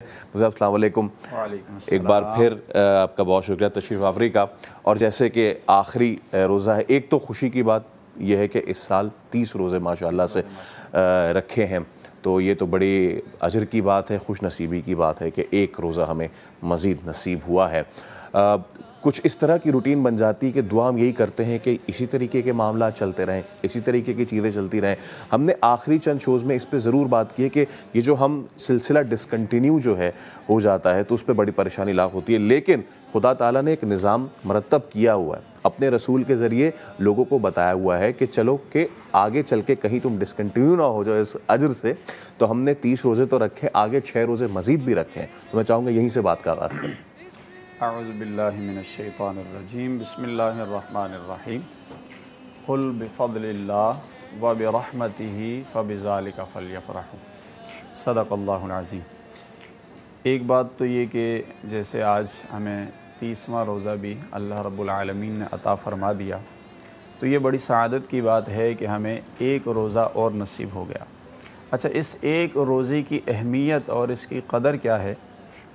अस्सलाम वालेकुम। एक बार फिर आपका बहुत शुक्रिया तशरीफ़ आफरी का। और जैसे कि आखिरी रोज़ा है, एक तो खुशी की बात यह है कि इस साल 30 रोज़े माशाअल्लाह से रखे हैं, तो ये तो बड़ी अजर की बात है, खुश नसीबी की बात है कि एक रोज़ा हमें मज़ीद नसीब हुआ है। कुछ इस तरह की रूटीन बन जाती है कि दुआ हम यही करते हैं कि इसी तरीके के मामला चलते रहें, इसी तरीके की चीज़ें चलती रहें। हमने आखिरी चंद शोज़ में इस पे ज़रूर बात की है कि ये जो हम सिलसिला डिसकंटिन्यू जो है हो जाता है तो उस पर बड़ी परेशानी लाक होती है, लेकिन खुदा ताला ने एक निज़ाम मरतब किया हुआ है, अपने रसूल के ज़रिए लोगों को बताया हुआ है कि चलो कि आगे चल के कहीं तुम डिसकंटिन्यू ना हो जाओ इस अजर से, तो हमने 30 रोज़े तो रखे, आगे 6 रोज़े मज़ीद भी रखे हैं। तो मैं चाहूँगा यहीं से बात का आगाज़ करें। अऊज़ु बिल्लाहि मिनश्शैतानिर्रजीम, बिस्मिल्लाहिर्रहमानिर्रहीम। क़ुल बिफ़ज़लिल्लाहि व बिरहमतिही फ़बिज़ालिका फ़ल्यफ़रहू। सदक़ल्लाहुल अज़ीम। एक बात तो ये कि जैसे आज हमें 30वां रोज़ा भी अल्लाह रब्बुल आलमीन ने अता फ़रमा दिया, तो ये बड़ी सआदत की बात है कि हमें एक रोज़ा और नसीब हो गया। अच्छा, इस एक रोज़े की अहमियत और इसकी क़दर क्या है?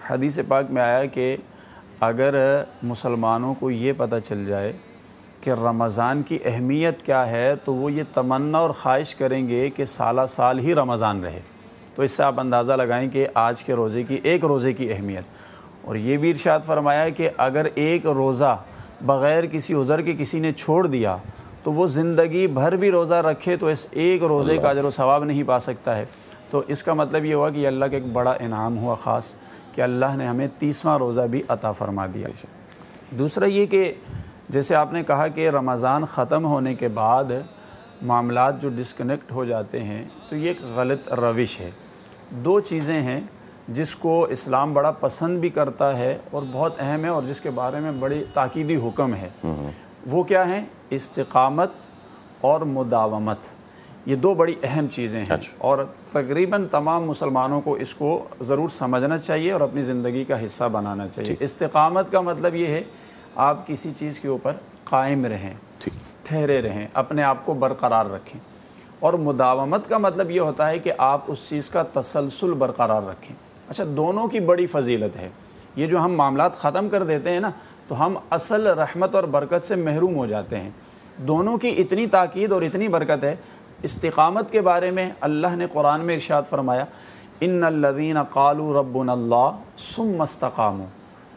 हदीस पाक में आया कि अगर मुसलमानों को ये पता चल जाए कि रमज़ान की अहमियत क्या है, तो वो ये तमन्ना और ख्वाहिश करेंगे कि साला साल ही रमज़ान रहे। तो इससे आप अंदाज़ा लगाएं कि आज के रोज़े की, एक रोज़े की अहमियत। और ये भी इरशाद फरमाया कि अगर एक रोज़ा बग़ैर किसी उज़र के किसी ने छोड़ दिया तो वो ज़िंदगी भर भी रोज़ा रखे तो इस एक रोज़े का अजर व सवाब नहीं पा सकता है। तो इसका मतलब ये हुआ कि अल्लाह का एक बड़ा इनाम हुआ ख़ास कि अल्लाह ने हमें 30वां रोज़ा भी अता फ़रमा दिया। दूसरा ये कि जैसे आपने कहा कि रमज़ान ख़त्म होने के बाद मामलात जो डिस्कनेक्ट हो जाते हैं, तो ये एक गलत रविश है। दो चीज़ें हैं जिसको इस्लाम बड़ा पसंद भी करता है और बहुत अहम है और जिसके बारे में बड़ी ताकीदी हुक्म है। वो क्या हैं? इस्तिक़ामत और मुदावमत। ये दो बड़ी अहम चीज़ें हैं और तकरीबन तमाम मुसलमानों को इसको ज़रूर समझना चाहिए और अपनी ज़िंदगी का हिस्सा बनाना चाहिए। इस्तिक़ामत का मतलब ये है आप किसी चीज़ के ऊपर कायम रहें, ठहरे रहें, अपने आप को बरकरार रखें। और मुदावमत का मतलब ये होता है कि आप उस चीज़ का तसलसल बरकरार रखें। अच्छा, दोनों की बड़ी फ़जीलत है। ये जो हम मामलात ख़त्म कर देते हैं ना, तो हम असल रहमत और बरकत से महरूम हो जाते हैं। दोनों की इतनी ताकीद और इतनी बरकत है। इस्तिक़ामत के बारे में अल्लाह ने कुरान में इरशाद फरमाया, इन्नल्लज़ीना क़ालू रब्बुनल्लाह सुम्मा इस्तक़ामू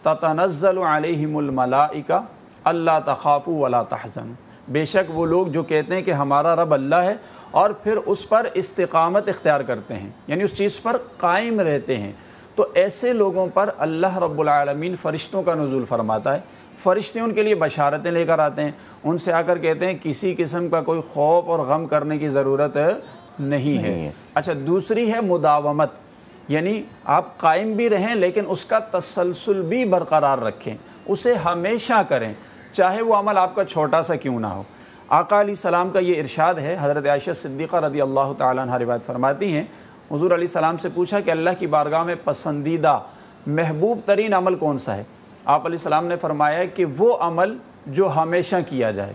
ततनज़्ज़लु अलैहिमुल मलाइका अल्ला तख़ाफ़ू वला तहज़नू। बेशक वो लोग जो कहते हैं कि हमारा रब अल्लाह है और फिर उस पर इस्तिक़ामत इख्तियार करते हैं, यानी उस चीज़ पर कायम रहते हैं, तो ऐसे लोगों पर अल्लाह रब्बुल आलमीन फ़रिश्तों का नुज़ूल फरमाता है। फ़रिश्ते उनके लिए बशारतें लेकर आते हैं, उनसे आकर कहते हैं किसी किस्म का कोई खौफ और गम करने की ज़रूरत नहीं है। अच्छा, दूसरी है मुदावमत, यानी आप कायम भी रहें लेकिन उसका तसलसल भी बरकरार रखें, उसे हमेशा करें, चाहे वो अमल आपका छोटा सा क्यों ना हो। आका अलैहिस्सलाम का ये इरशाद है, हज़रत आयशा सिद्दीक़ा रज़ी अल्लाह तआला अन्हा रिवायत फरमाती हैं, हुज़ूर अलैहिस्सलाम से पूछा कि अल्लाह की बारगाह में पसंदीदा महबूब तरीन अमल कौन सा है? आप अलैहिस्सलाम ने फरमाया कि वो अमल जो हमेशा किया जाए,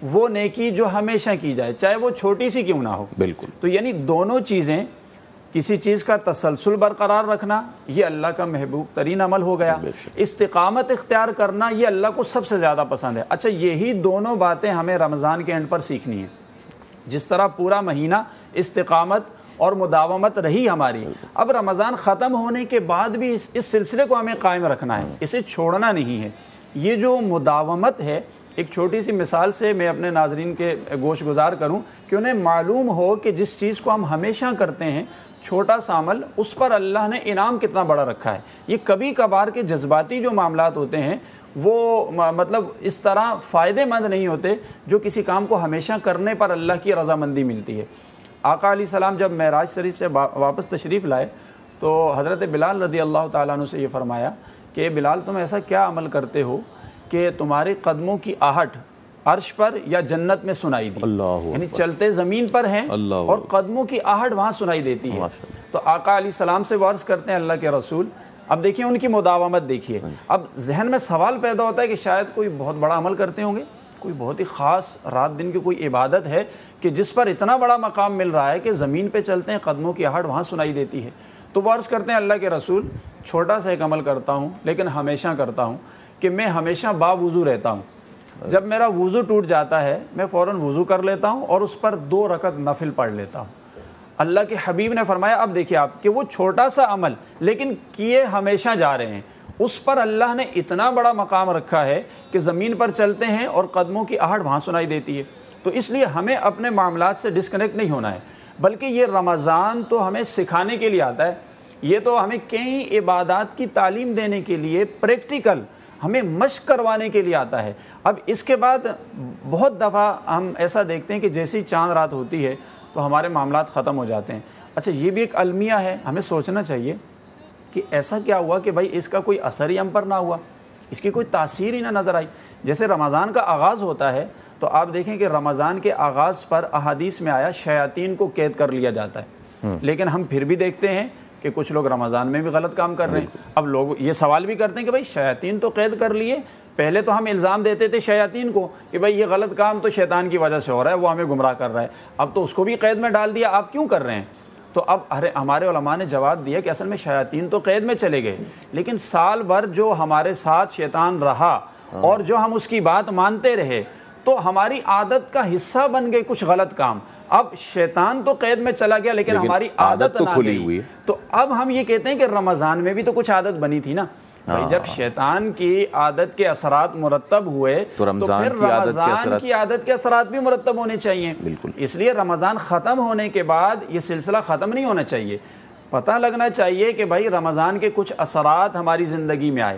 वो नेकी जो हमेशा की जाए, चाहे वो छोटी सी क्यों ना हो। बिल्कुल। तो यानी दोनों चीज़ें, किसी चीज़ का तसलसल बरकरार रखना ये अल्लाह का महबूब तरीन अमल हो गया, इस्तिक़ामत इख्तियार करना ये अल्लाह को सबसे ज़्यादा पसंद है। अच्छा, यही दोनों बातें हमें रमज़ान के एंड पर सीखनी है। जिस तरह पूरा महीना इस्तिक़ामत और मुदावमत रही हमारी, अब रमज़ान ख़त्म होने के बाद भी इस सिलसिले को हमें कायम रखना है, इसे छोड़ना नहीं है। ये जो मुदावमत है, एक छोटी सी मिसाल से मैं अपने नाज़रीन के गोश गुजार करूँ कि उन्हें मालूम हो कि जिस चीज़ को हम हमेशा करते हैं, छोटा सा अमल, उस पर अल्लाह ने इनाम कितना बड़ा रखा है। ये कभी कभार के जज्बाती जो मामलात होते हैं वो मतलब इस तरह फ़ायदेमंद नहीं होते जो किसी काम को हमेशा करने पर अल्लाह की रज़ामंदी मिलती है। आका अलैहिस्सलाम जब मेराज शरीफ से वापस तशरीफ़ लाए तो हज़रत बिलाल रज़ी अल्लाह तआला अन्हु से ये फ़रमाया कि बिलाल, तुम ऐसा क्या अमल करते हो कि तुम्हारे कदमों की आहट अर्श पर या जन्नत में सुनाई दी, यानी चलते ज़मीन पर हैं और कदमों की आहट वहाँ सुनाई देती है। तो आका अलैहिस्सलाम से वार्स करते हैं, अल्लाह के रसूल, अब देखिए उनकी मुदावमत देखिए। अब जहन में सवाल पैदा होता है कि शायद कोई बहुत बड़ा अमल करते होंगे, कोई बहुत ही ख़ास रात दिन की कोई इबादत है कि जिस पर इतना बड़ा मकाम मिल रहा है कि ज़मीन पे चलते हैं, कदमों की आहट वहाँ सुनाई देती है। तो वो अर्ज़ करते हैं अल्लाह के रसूल چھوٹا سا ایک عمل کرتا ہوں لیکن ہمیشہ کرتا ہوں کہ میں ہمیشہ باوضو رہتا ہوں. جب میرا وضو ٹوٹ جاتا ہے میں فوراً وضو کر لیتا ہوں اور اس پر 2 رکعت نفل پڑھ لیتا ہوں. اللہ کے حبیب نے فرمایا اب دیکھیے آپ کہ وہ چھوٹا سا عمل لیکن کیے ہمیشہ جا رہے ہیں, اس پر اللہ نے اتنا بڑا مقام رکھا ہے کہ زمین پر چلتے ہیں اور قدموں کی آہٹ وہاں سنائی دیتی ہے. تو اس لیے ہمیں اپنے معاملات سے ڈسکنیکٹ نہیں ہونا ہے, بلکہ یہ رمضان تو ہمیں سکھانے کے لیے آتا ہے, یہ تو ہمیں کئی عبادات کی تعلیم دینے کے لیے پریکٹیکل ہمیں مشق کروانے کے لیے آتا ہے. اب اس کے بعد بہت دفعہ ہم ایسا دیکھتے ہیں کہ جیسی چاند رات ہوتی ہے تو ہمارے معاملات ختم ہو جاتے ہیں. اچھا یہ بھی ایک المیہ ہے, ہمیں سوچنا چاہیے کہ ایسا کیا ہوا کہ بھائی اس کا کوئی اثر ہی ہم پر نہ ہوا, اس کی کوئی تاثیر ہی نہ نظر آئی. جیسے رمضان کا آغاز ہوتا ہے تو آپ دیکھیں کہ رمضان کے آغاز پر احادیث میں آیا شیاطین کو قید کر لیا جاتا ہے, لیکن ہم پھر بھی دیکھتے ہیں کہ کچھ لوگ رمضان میں بھی غلط کام کر رہے ہیں. اب لوگ یہ سوال بھی کرتے ہیں کہ بھائی شیاطین تو قید کر لیے, پہلے تو ہم الزام دیتے تھے شیاطین کو کہ بھائی یہ غلط کام تو شیطان کی وجہ سے ہو رہا ہے, وہ ہمیں گمراہ کر رہا ہے, اب تو اس کو بھی قید میں ڈال دیا, آپ کیوں کر رہے ہیں؟ تو اب ہمارے علماء نے جواب دیا کہ اصل میں شیاطین تو قید میں چلے گئے, لیکن سال بھر جو ہمارے ساتھ شیطان رہا اور جو ہم اس کی بات مانتے رہے تو ہماری عادت کا حصہ بن گئے کچھ غلط کام. اب شیطان تو قید میں چلا گیا لیکن ہماری عادت تو نہ کھلی گئی. ہوئی ہے. تو اب ہم یہ کہتے ہیں کہ رمضان میں بھی تو کچھ عادت بنی تھی نا. بھائی جب شیطان کی عادت کے اثرات مرتب ہوئے تو پھر رمضان کی عادت کے اثرات بھی مرتب ہونے چاہیے. اس لیے رمضان ختم ہونے کے بعد یہ سلسلہ ختم نہیں ہونا چاہیے, پتہ لگنا چاہیے کہ بھائی رمضان کے کچھ اثرات ہماری زندگی میں آئے.